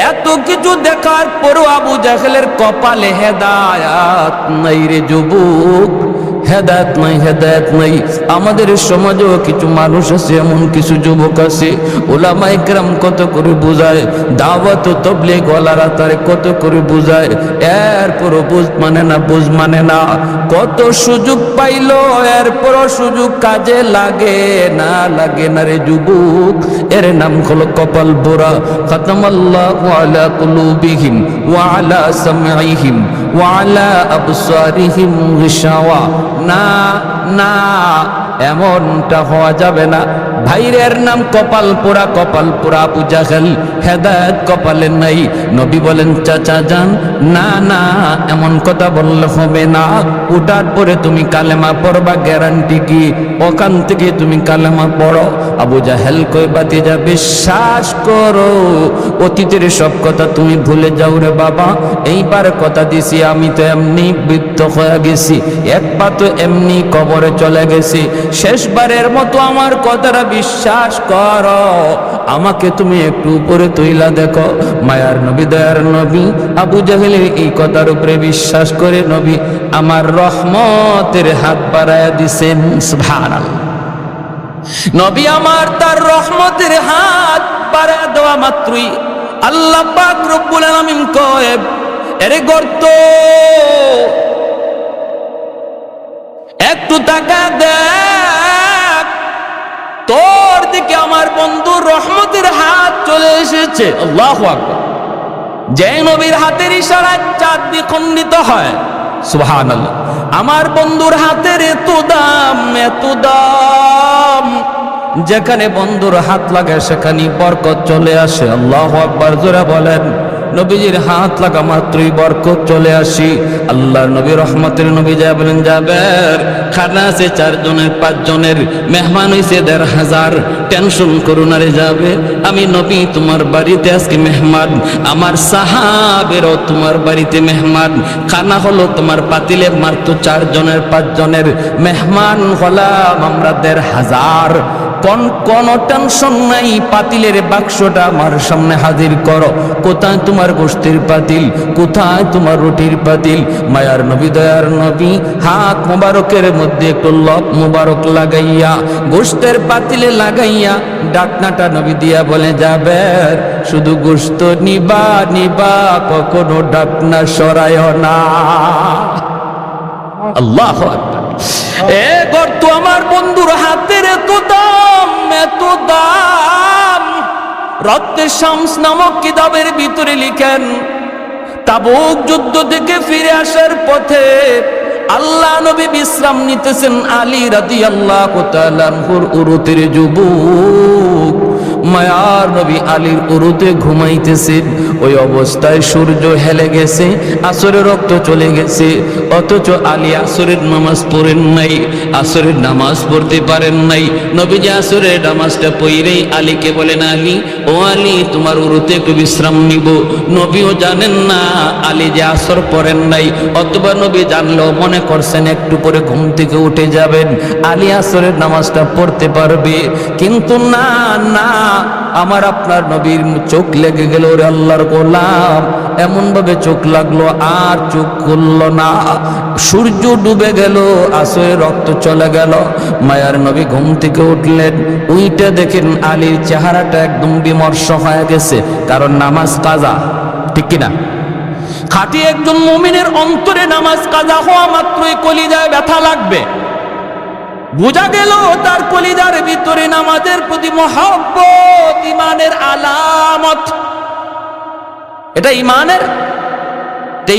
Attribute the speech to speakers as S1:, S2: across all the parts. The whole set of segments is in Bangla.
S1: এত কিছু দেখার পরও আবু জাহেলের কপালে হেদায়াত নাই রে যুবক, হেদায়েত নাই, হেদায়েত নাই। আমাদের সমাজেও কিছু মানুষ আছে, এমন কিছু যুবক আছে, উলামায়ে কেরাম কত করে বুঝায়, দাওয়াত ও তাবলীগ ওয়ালারা তারে কত করে বুঝায়, এরপরও বুঝ মানে না, বুঝ মানে না। কত সুযোগ পাইলো, এরপরও সুযোগ কাজে লাগে না, লাগে না রে যুবক। এর নাম হলো কপাল পোড়া। খাতামাল্লাহু আলা কুলুবিহিম ওয়া আলা সামঈহিম ওয়া আলা আবসারিহিম গিশাওয়া। না না, এমনটা হওয়া যাবে না। ভাইরের নাম কপাল পোড়া, কপাল পোড়া আবু জাহেল, হেদায়েত কপালে নাই। নবী বলেন চাচা যান, না না, এমন কথা বললে হবে না। ওটার পরে তুমি কালেমা পড়বা, গ্যারান্টি কি? ওখান থেকে তুমি কালেমা পড়ো। আবু জাহেল কই বাতিজা বিশ্বাস করো, অতীতের সব কথা তুমি ভুলে যাও রে বাবা। এইবার কথা দিছি, আমি তো এমনি বৃদ্ধ হয়ে গেছি, এক পা তো এমনি কবরে চলে গেছি। শেষবারের মতো আমার কথাটা বিশ্বাস করো, আমাকে তুমি একটু উপরে তুইলা দেখো। মায়ার নবী, দয়ার নবী আবু জাহেলের এই কথার উপরে বিশ্বাস করে নবী আমার রহমতের হাত বাড়ায়া দিছেন। সুবহানাল্লাহ। নবী আমার তার রহমতের হাত বাড়ায়া দেওয়া মাত্রই আল্লাহ পাক রব্বুল আলামিন কয়, এরে গর্ত একটু তাকা দেখ, তোর দিকে আমার বন্ধুর রহমতের হাত চলে এসেছে। আল্লাহু আকবার। যে নবীর হাতের ইশারায় চাঁদ দ্বিখণ্ডিত হয়, সুবহানাল্লাহ। আমার বন্ধুর হাতের এত দাম, এত দাম, যেখানে বন্ধুর হাত লাগে সেখানে বরকত চলে আসে। আল্লাহু আকবার, জোরে বলেন। নবীজির হাত লাগা মাত্রই বরকত চলে আসি। আল্লাহর নবী রহমতের নবী যা বলেন, যাবের খানা আছে 4 জনের 5 জনের, মেহমান হইছে 1500, টেনশন করুন আরে যাবে, আমি নবী তোমার বাড়িতে আজকে মেহমান, আমার সাহাবেরও তোমার বাড়িতে মেহমান। খানা হলো তোমার পাতিলে মাত্র 4 জনের 5 জনের, মেহমান হলাম আমরা 1500। কোন টেনশন নাই, পাতিলের বাক্সটা আমার সামনে হাজির করো। কোথায় তোমার গোশতের পাতিল, কোথায় তোমার রুটির পাতিল? মায়ার নবী, দয়ার নবী হাত মোবারকের মধ্যে একটু লব মোবারক লাগাইয়া গোশতের পাতিলে লাগাইয়া ডাকনাটা নবী দিয়া বলে, যাবে শুধু গোশত নিবা নিবা, কখনো ডাকনা সরায় না। আল্লাহু আকবার। এ গর্ত আমার বন্ধুর হাতের এত দাম, এত দাম। রক্তের শামস নামক কিতাবের ভিতরে লিখেন, তাবুক যুদ্ধ থেকে ফিরে আসার পথে আল্লাহ নবী বিশ্রাম নিতেছেন, আলী রাদিয়াল্লাহু তাআলা আনহুর উরুতের যুবক মায়ার নবী আলীর উরুতে ঘুমাইতেছেন। ওই অবস্থায় সূর্য হেলে গেছে, আসরের রক্ত চলে গেছে, অথচ আলী আসরের নামাজ পড়েন নাই, আসরের নামাজ পড়তে পারেন নাই। নবীজি আসরের নামাজটা পড়েই আলীকে বলেন, আলী ও আলী তোমার উরুতে একটু বিশ্রাম নিব। নবীও জানেন না আলী যে আসর পড়েন নাই, অথবা নবী জানলেও মনে করছেন একটু পরে ঘুম থেকে উঠে যাবেন, আলী আসরের নামাজটা পড়তে পারবে। কিন্তু না না, আমার আপনার নবীর চোখ লেগে গেল, রে আল্লাহর গোলাম, এমন ভাবে চোখ লাগলো আর চোখ খুলল না। সূর্য ডুবে গেল, আসরের রক্ত চলে গেল। মায়ার নবী ঘুম থেকে উঠলেন, উইটা দেখেন আলীর চেহারাটা একদম বিমর্ষ হয়ে গেছে, কারণ নামাজ কাজা, ঠিক কিনা? খাঁটি একজন মুমিনের অন্তরে নামাজ কাজা হওয়া মাত্রই কলিজায় ব্যথা লাগবে। বোঝা গেল তার কলিজার ভিতরে নামাজের প্রতি মহব্বত ঈমানের আলামত। এটা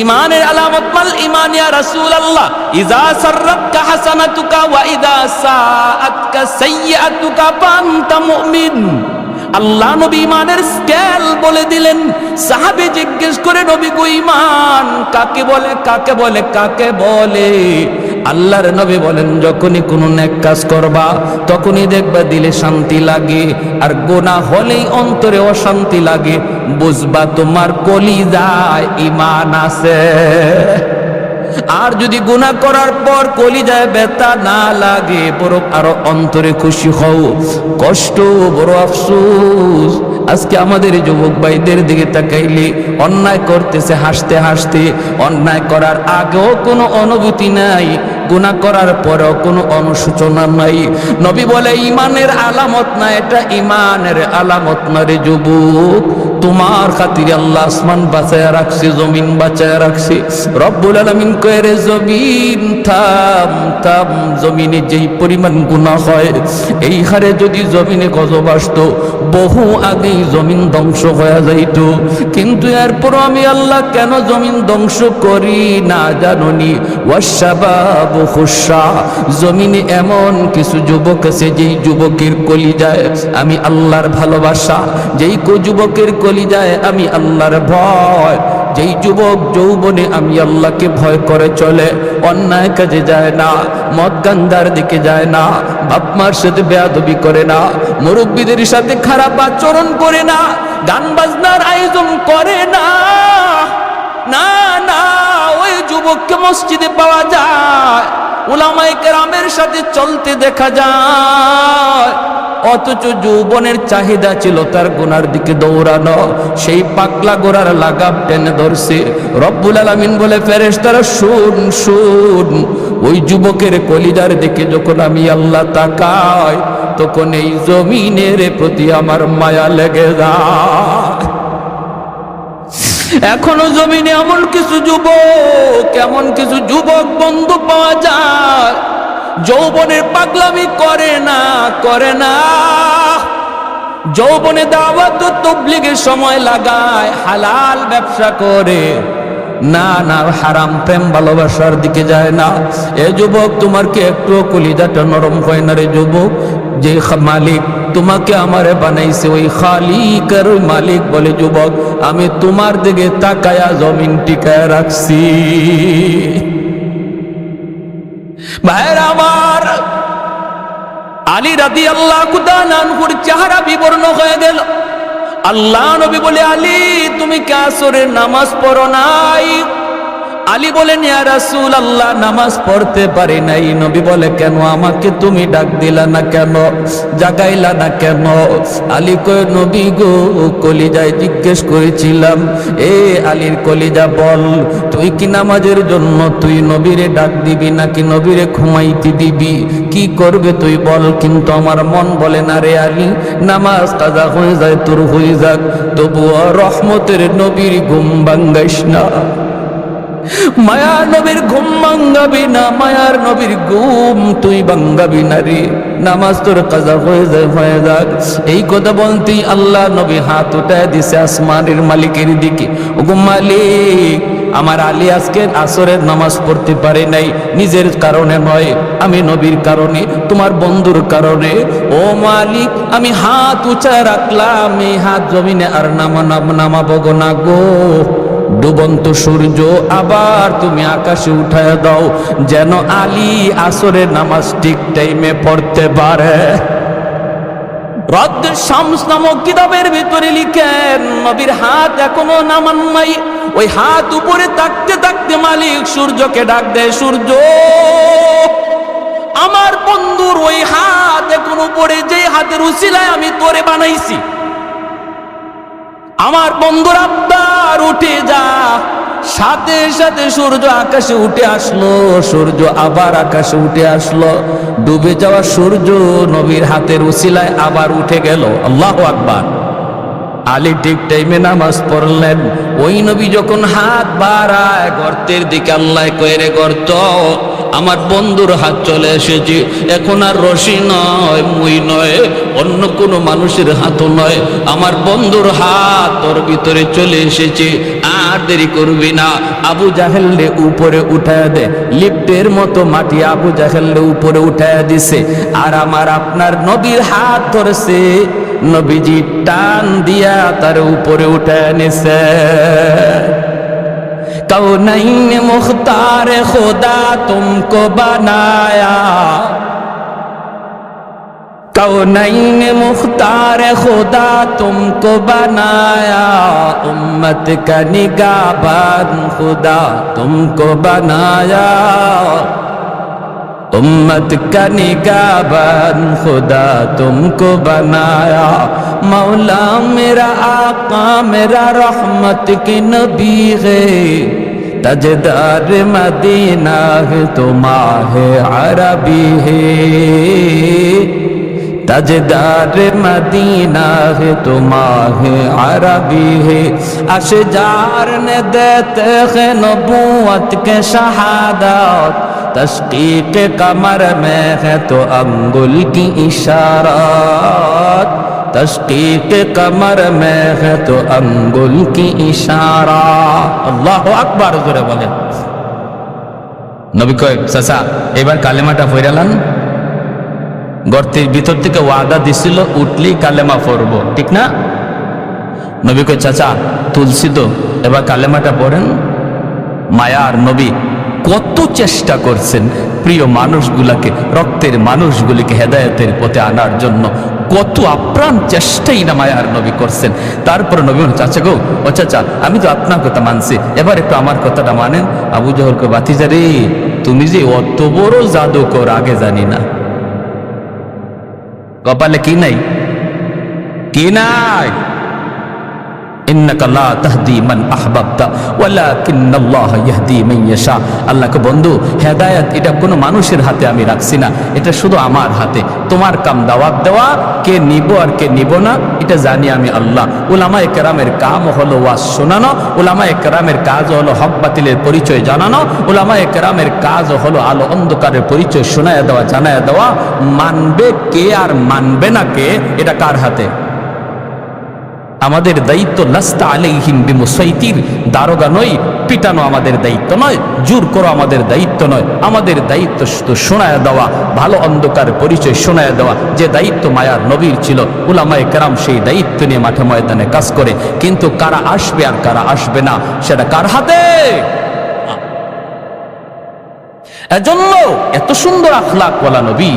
S1: ঈমানের আলামত। মাল ঈমান ইয়া রাসূলুল্লাহ? ইযা সাররাতকা হাসানাতুকা ওয়া ইযা সাআতকা সাইয়্যাতুকা ফাআনতা মুমিন। আল্লাহ নবী ঈমানের স্কেল বলে দিলেন। সাহাবী জিজ্ঞেস করে, নবী গো ঈমান কাকে বলে, কাকে বলে, কাকে বলে? আল্লাহর নবী বলেন, যখনই কোনো নেক কাজ করবা তখনই দেখবা দিলে শান্তি লাগে, আর গুনাহ হলেই অন্তরে অশান্তি লাগে, বুঝবা তোমার কলিজায় ঈমান আছে। আর যদি গুনাহ করার পর কলিজায় ব্যথা না লাগে, বরং আরো অন্তরে খুশি হও, কষ্ট বড় আফসোস। আজকে আমাদের যুবক ভাইদের দিকে তাকাইলে অন্যায় করতেছে হাসতে হাসতে, অন্যায় করার আগেও কোনো অনুভূতি নাই, গুনাহ করার পরেও কোনো অনুশোচনা নাই। নবী বলে ঈমানের আলামত না, এটা ঈমানের আলামত না রে যুবক। তোমার খাতিরে আল্লাহ আসমান বাঁচায়া রাখছে, জমিন বাঁচায়া রাখছে। রব্বুল আলামিন কয়ে রে জমিন থাম থাম, জমিনে যেই পরিমাণ গুনাহ হয় এই হারে যদি জমিনে গজব আসতো বহু আগেই জমিন ধ্বংস হয়ে যাইত। কিন্তু এরপর আমি আল্লাহ কেন জমিন ধ্বংস করি না জাননি? ওয়াশাবাবু খুশা, জমিনে এমন কিছু যুবক আছে যেই যুবকের কলিজায় আমি আল্লাহর ভালোবাসা, যেই যুবকের কলিজায় আমি আল্লাহর ভয়, যেই যুবক যৌবনে আমি আল্লাহকে ভয় করে চলে, অন্যায় কাজে যায় না, মদ গান্ধার দিকে যায় না, বাপ মার সাথে বেয়াদবি করে না, মুরব্বীদের সাথে খারাপ আচরণ করে না, গান বাজনার আয়োজন করে না, না না, ওই যুবককে মসজিদে পাওয়া যায়, উলামায়ে কেরামের সাথে চলতে দেখা যায়। অথচ যৌবনের চাহিদা ছিল তার গুনার দিকে দৌড়ানো, সেই পাকলা গোড়ার লাগাম টেনে ধরছে। রব্বুল আলামিন বলে ফেরেশতারা শুন শুন, ওই যুবকের কলিজার দিকে যখন আমি আল্লাহ তাকাই তখন এই জমিনের প্রতি আমার মায়া লেগে যায়। এখনো জমিনে এমন কিছু যুবক বন্ধু পাওয়া যায় যৌবনের পাগলামি করে না, যৌবনে দাওয়াত ও তাবলীগের সময় লাগায়, হালাল ব্যবসা করে, না না, হারাম প্রেম ভালোবাসার দিকে যায় না। এ যুবক, তোমার কি একটু কলিজাটা নরম হয় না রে যুবক? যে মালিক তোমাকে আমারে বানাইছে ওই খালিক আর ওই মালিক বলে যুবক আমি তোমার দিকে তাকায়া জমিন টিকায় রাখছি। ভাইরা আমার, আলী রাদিয়াল্লাহু তাআলা আনহুর চেহারা বিবর্ণ হয়ে গেল। আল্লাহ নবী বলে, আলী তুমি কি আসরের নামাজ পড়ো নাই? আলী বলেন, ইয়া রাসূলুল্লাহ নামাজ পড়তে পারি নাই। নবী বলে, কেন আমাকে তুমি ডাক দিলা না কেন, জাগাইলা না কেন? আলী কয়, নবী গো, কলিজায় জিজ্ঞেস করেছিলাম, এ আলীর কলিজা বল, তুই কি নামাজের জন্য তুই নবীরে ডাক দিবি নাকি নবীরে ঘুমাইতে দিবি, কি করবে তুই বল? কিন্তু আমার মন বলে না রে আলী, নামাজ কাজা হয়ে যায় তোর হয়ে যাক, তবুও রহমতের নবীর ঘুম ভাঙ্গাইস না। মায়ার নবীর ঘুম ভাঙ্গাবি না, মায়ার নবীর ঘুম তুই ভাঙ্গাবি না রে, নামাজ তোর কাজা হয়ে যাক। এই কথা বলতেই আল্লাহ নবী হাত উঠায় দিছে আসমানের মালিকের দিকে। ওগো মালিক, আমার আলী আজকে আসরের নামাজ পড়তে পারে নাই, নিজের কারণে নয়, আমি নবীর কারণে, তোমার বন্ধুর কারণে। ও মালিক, আমি হাত উঁচা রাখলাম, এই হাত জমিনে আর নামাবো না গো। ডুবন্ত সূর্য আবার তুমি আকাশে উঠায় দাও, যেন আলী আসরের নামাজ ঠিক টাইমে পড়তে পারে। রদ্দুশ শামস নামক কিতাবের ভিতরে লিখেন, নবীর হাত এখনো নামান নাই। ওই হাত উপরে থাকতে থাকতে মালিক সূর্যকে ডাক দেয়, সূর্য আমার বন্ধুর ওই হাত এখন উপরে, যে হাতের উসিলায় আমি তোরে বানাইছি, আমার বন্ধুর আব্বার উঠে যা। সাথে সাথে সূর্য আকাশে উঠে আসলো, সূর্য আবার আকাশে উঠে আসলো, ডুবে যাওয়া সূর্য নবীর হাতের উসিলায় আবার উঠে গেল। আল্লাহু আকবার। আলী ঠিক টাইমে নামাজ পড়লেন। ওই নবী যখন হাত বাড়ায় গর্তের দিকে, আল্লাহ কয়ে রে গর্ত, আমার বন্ধুর হাত চলে এসেছে, এখন আর রশি নয়, মুই নয়, অন্য কোনো মানুষের হাতও নয়, আমার বন্ধুর হাত তোর ভিতরে চলে এসেছে, আর দেরি করবি না। আবু জাহেলকে উপরে উঠায় দে, লিফটের মতো মাটি আবু জাহেলকে উপরে উঠায় দিছে, আর আমার আপনার নবীর হাত ধরেছে, নবীজি টান দিয়া তার উপরে উঠায় নিছে। कौनैन मुख्तार खुदा तुमको बनाया, कौनैन मुख्तार खुदा तुमको बनाया, उम्मत का निगाहबान खुदा तुमको बनाया, उम्मत का निगाहबान खुदा तुमको बनाया। मौला मेरा आका मेरा रहमत के नबी है, तजदार मदीना है तो माह अरबी है, तजदार मदीना है तो माह अरबी है। अशजार ने देते हैं नबूवत के शहादत, तस्कीक कमर में है तो अंगुल की इशारात, तस्कीक कमर में है तो अंगुल की इशारा। अल्लाहु আকবার জোরে বলেন। নবী কয় চাচা এবার কালেমাটা পড়ালাম, গর্তের ভিতর থেকে ওয়াদা দিছিল উঠলি কালেমা পড়ব, ঠিক না? নবী কয় চাচা তুলসী তো, এবার কালেমাটা পড়েন। মায়ার নবী কত চেষ্টা করছেন প্রিয় মানুষগুলাকে, রক্তের মানুষগুলিকে হেদায়েতের পথে আনার জন্য, কত আপ্রাণ চেষ্টাই না মায়ার নবী করছেন। তারপর নবী চাচা গো, ও চাচা আমি তো আপনার কথা মানছি, এবার একটু আমার কথাটা মানেন। আবু জহল কো বাতিজা রে, তুমি যে অত বড় জাদুকর আগে জানি না। কপালে কি নাই? কি নাই? ইন্নাকা লা তাহদি মান আহবাবতা ওয়ালাকিন্নাল্লাহ ইয়াহদি মান ইয়াশা। আল্লাহকে বন্ধু, হেদায়েত এটা কোনো মানুষের হাতে আমি রাখছি না, এটা শুধু আমার হাতে। তোমার কাম দাওয়াত দেওয়া, কে নিব আর কে নিব না এটা জানি আমি আল্লাহ। উলামায়ে কেরামের কাম হলো ওয়াজ শোনানো, উলামায়ে কেরামের কাজ হলো হক বাতিলের পরিচয় জানানো, উলামায়ে কেরামের কাজ হলো আলো অন্ধকারের পরিচয় শোনায়া দেওয়া, জানায়া দেওয়া। মানবে কে আর মানবে না কে এটা কার হাতে? আমাদের দায়িত্ব লাস্তা আলাইহিম বিমুসাইতির, দারোগা নয়, পিটানো আমাদের দায়িত্ব নয়, জোর করো আমাদের দায়িত্ব নয়। আমাদের দায়িত্ব শুধু শোনায় দেওয়া, ভালো অন্ধকার পরিচয় শোনায় দেওয়া, যে দায়িত্ব মায়ার নবীর ছিল। উলামায়ে কেরাম সেই দায়িত্ব নিয়ে মাঠে ময়দানে কাজ করে, কিন্তু কারা আসবে আর কারা আসবে না সেটা কার হাতে? এজন্য এত সুন্দর আখলাকওয়ালা নবী,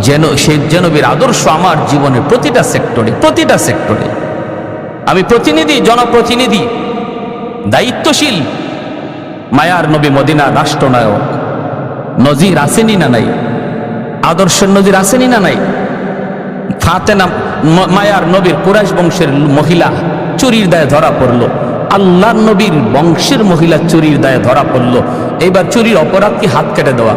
S1: যেন সেই নবীর আদর্শ আমার জীবনের প্রতিটা সেক্টরে, প্রতিটা সেক্টরে। আমি প্রতিনিধি, জনপ্রতিনিধি, দায়িত্বশীল। মায়ার নবী মদিনার রাষ্ট্রনায়ক, নজির আসেনি না নাই? আদর্শের নজির আসেনি না নাই? ফাতেমা মায়ার নবীর কুরাইশ বংশের মহিলা চুরির দায়ে ধরা পড়ল, আল্লাহর নবীর বংশের মহিলা চুরির দায়ে ধরা পড়ল। এইবার চুরির অপরাধ কি হাত কেটে দেওয়া,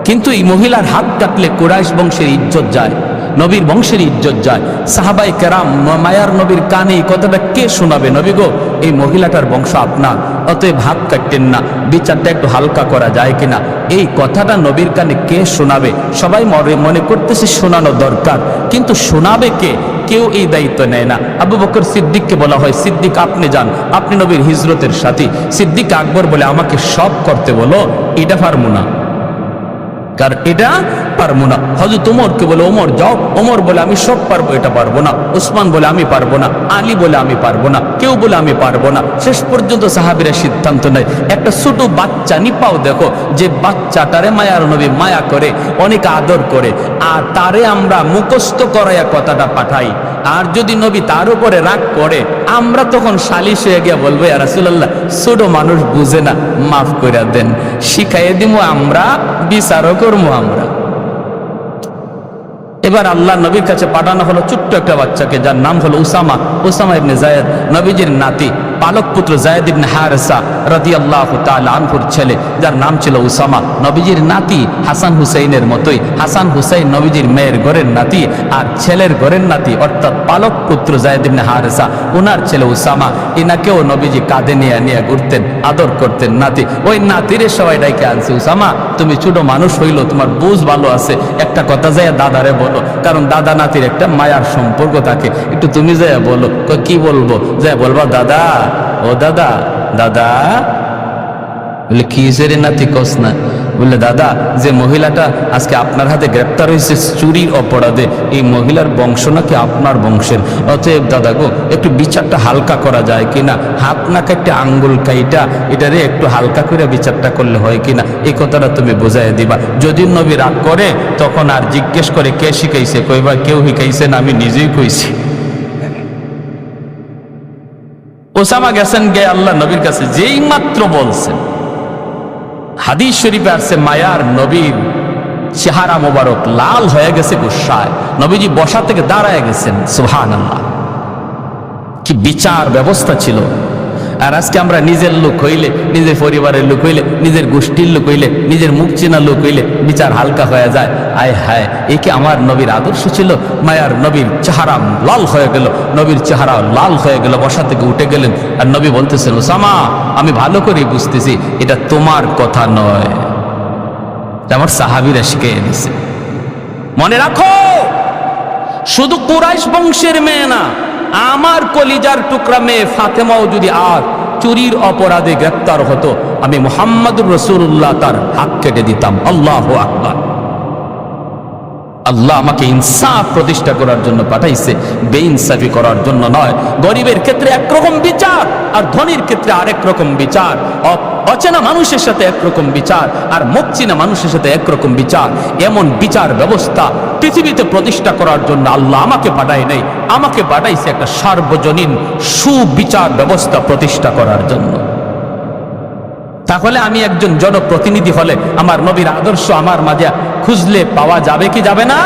S1: কিন্তু এই মহিলার হাত কাটলে কুরাইশ বংশের ইজ্জত যায়, নবীর বংশের ইজ্জত যায়। সাহাবায়ে কেরাম মায়ার নবীর কানে এই কথাটা কে শোনাবে? নবী গো, এই মহিলাটার বংশ আপনার, অতএব হাত কাটতেন না, বিচারটা একটু হালকা করা যায় কিনা, এই কথাটা নবীর কানে কে শোনাবে? সবাই মনে করতেছে শোনানো দরকার, কিন্তু শোনাবে কে? কেউ এই দায়িত্ব নেয় না। আবু বকর সিদ্দিককে বলা হয়, সিদ্দিক আপনি যান, আপনি নবীর হিজরতের সাথী। সিদ্দিক আকবর বলে আমাকে সব করতে বলো, এটা পারবো না, কারণ এটা পারবো না। হযরত ওমরকে বলে ওমর যাও, ওমর বলে আমি সব পারবো, এটা পারবো না। উসমান বলে আমি পারবো না, আলী বলে আমি পারবো না, কেউ বলে আমি পারবো না। শেষ পর্যন্ত সাহাবীরা সিদ্ধান্ত নেয়। একটা ছোট বাচ্চা নিপাও দেখো, যে বাচ্চাটারে মায়ার নবী মায়া করে, অনেক আদর করে, আর তারে আমরা মুখস্থ করাইয়া কথাটা পাঠাই। আর যদি নবী তার উপরে রাগ করে, আমরা তখন সালিশ হয়ে গিয়ে বলবো ইয়া রাসূলুল্লাহ, ছোট মানুষ বুঝে না, মাফ করে দেন, শিখাইয়ে দিব আমরা, বিচারও করবো আমরা। এবার আল্লাহ নবীর কাছে পাঠানো হলো ছোট্ট একটা বাচ্চাকে, যার নাম হলো উসামা, উসামা ইবনে যায়েদ, নবীজির নাতি, পালক পুত্র যায়েদ ইবনে হারেসা রাদিয়াল্লাহু তাআলা আনহুর ছেলে, যার নাম ছিল উসামা। নবীজির নাতি হাসান হুসাইনের মতোই, হাসান হুসাইন নবীজির মেয়ের ঘরের নাতি, আর ছেলের ঘরের নাতি অর্থাৎ পালক পুত্র যায়েদ ইবনে হারেসা, ওনার ছেলে উসামা। এনাকেও নবীজি কাঁধে নিয়ে নিয়ে ঘুরতেন, আদর করতেন নাতি। ওই নাতিরে সবাই ডাইকে আনছে, উসামা তুমি ছোট মানুষ হইলো, তোমার বুঝ ভালো আছে, একটা কথা যায় দাদারে বলো, কারণ দাদা নাতির একটা মায়ার সম্পর্ক থাকে, একটু তুমি যায় বলো। কি বলবো? যায় বলবা দাদা, ও দাদা, দাদা বলে কি রে নাতি কস না? বললে দাদা, যে মহিলাটা আজকে আপনার হাতে গ্রেপ্তার হয়েছে চুরির অপরাধে, এই মহিলার বংশ নাকি আপনার বংশের, অতএব দাদা গো একটু বিচারটা হালকা করা যায় কিনা, হাত নাকে একটা আঙ্গুল কাইটা এটারে একটু হালকা করে বিচারটা করলে হয় কিনা, এই কথাটা তুমি বোঝাই দিবা। যদি নবী রাগ করে তখন আর জিজ্ঞেস করে কে শিখাইছে, কইবা কেউ শিখাইছে না, আমি নিজেই কইছি। ওসামা গেছেন গে আল্লাহ নবীর কাছে, যেই মাত্র বলছেন, হাদিস শরীফে আসছে মায়ার নবীর চেহারা মোবারক লাল হয়ে গেছে গুসায়, নবীজি বসা থেকে দাঁড়ায় গেছেন। সুবহানাল্লাহ, কি বিচার ব্যবস্থা ছিল। আর আজকে আমরা নিজের লোক হইলে, নিজের পরিবারের লোক হইলে, নিজের গোষ্ঠীর লোক হইলে, নিজের মুখ চেনা লোক হইলে বিচার হালকা হয়ে যায়। আয় হায়, এই কি আমার নবীর আদর্শ ছিল? মায়ার নবীর চেহারা লাল হয়ে গেল, নবীর চেহারা লাল হয়ে গেল, বসা থেকে উঠে গেলেন। আর নবী বলতেছেন, ওসামা আমি ভালো করে বুঝতেছি এটা তোমার কথা নয়, আমার সাহাবীরা শিখে এনেছে। মনে রাখো, শুধু কুরাইশ বংশের মেয়ে না, আমার কলিজার টুকরা মেয়ে ফাতেমাও যদি আর চুরির অপরাধে গ্রেপ্তার হতো, আমি মুহাম্মদুর রাসূলুল্লাহ তার হাত কেটে দিতাম। আল্লাহু আকবার। আল্লাহ আমাকে ইনসাফ প্রতিষ্ঠা করার জন্য পাঠাইছে, বেইনসাফি করার জন্য নয়। গরিবের ক্ষেত্রে একরকম বিচার আর ধনীর ক্ষেত্রে আরেক রকম বিচার, অচেনা মানুষের সাথে একরকম বিচার আর মুখ চেনা মানুষের সাথে একরকম বিচার। এমন বিচার ব্যবস্থা পৃথিবীতে প্রতিষ্ঠা করার জন্য আল্লাহ আমাকে পাঠায় নাই, আমাকে পাঠাইছে একটা সার্বজনীন সুবিচার ব্যবস্থা প্রতিষ্ঠা করার জন্য। তাহলে আমি একজন জনপ্রতিনিধি হলে আমার নবীর আদর্শ আমার মাঝে খুঁজলে পাওয়া যাবে কি যাবে না?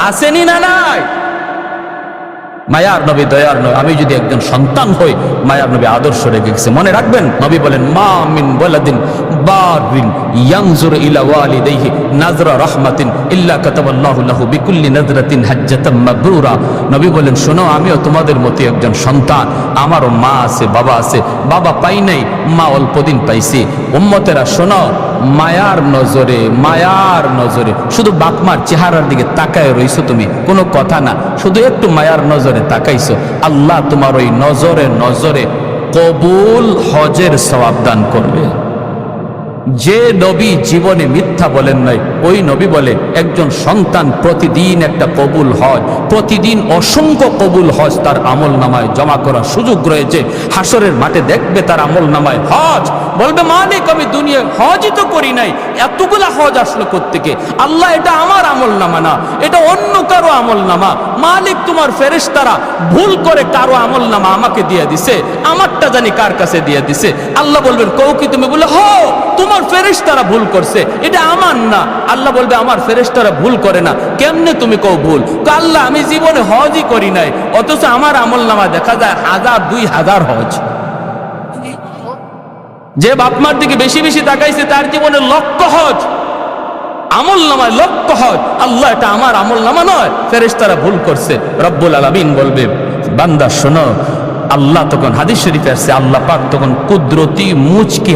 S1: আসেনি না নাই? মায়ার নবী দয়ার নবী, আমি যদি একজন সন্তান হই, মায়ার নবী আদর্শ রেখে গেছে। মনে রাখবেন, নবী বলেন মা মিন ওয়ালাদিন বারিন ইয়ানজুর ইলা ওয়ালিদাইহি নাজরা রাহমাতিন ইল্লা কাতাবাল্লাহু লাহু বিকুল্লি নাজরাতিন হাজ্জাতাম মাবরুরা। নবী বলেন, শোনো, আমিও তোমাদের মতো একজন সন্তান, আমারও মা আছে, বাবা আছে, বাবা পাই নাই, মা অল্পদিন পাইছি। উম্মতেরা শোনো, মায়ার নজরে, মায়ার নজরে শুধু বাপমার চেহারার দিকে তাকায় রইছো তুমি, কোনো কথা না, শুধু একটু মায়ার নজরে তাকাইছো, আল্লাহ তোমার ওই নজরে নজরে কবুল হজের সওয়াব দান করবে। যে নবী জীবনে মিথ্যা বলেন নাই, ওই নবী বলে একজন সন্তান প্রতিদিন একটা কবুল হজ, প্রতিদিন অসংখ্য কবুল হজ তার আমল নামায় জমা করার সুযোগ রয়েছে। হাসরের মাঠে দেখবে তার আমল নামায় হজ, বলবে মালিক আমি দুনিয়ায় হজই তো করি নাই, এতগুলা হজ আসলো কোত্থেকে? আল্লাহ এটা আমার আমল নামা না, এটা অন্য কারো আমল নামা। মালিক তোমার ফেরেশতারা ভুল করে কারো আমল নামা আমাকে দিয়ে দিছে, আমারটা জানি কার কাছে দিয়ে দিছে। আল্লাহ বলবেন কও কি তুমি? বলে হো, তোমার ফেরেশতারা ভুল করছে, এটা আমার না। আল্লাহ বলবে আমার ফেরেশতারা ভুল করে না, কেমনে তুমি কও ভুল? আল্লাহ আমি জীবনে হজই করি নাই, অথচ আমার আমল নামা দেখা যায় 1000 2000 হজ। যে বাপমার দিকে বেশি বেশি তাকাইছে তার জীবনে লক্ষ হজ, আমল নামায় লক্ষ হজ। আল্লাহ এটা আমার আমল নামা নয়, ফেরেশতারা ভুল করছে। রব্বুল আলামিন বলবে বান্দা শোনো, আল্লাহ তখন হাদিস শরীফে আসছে, আল্লাহ পাক তখন কুদরতি মুচকি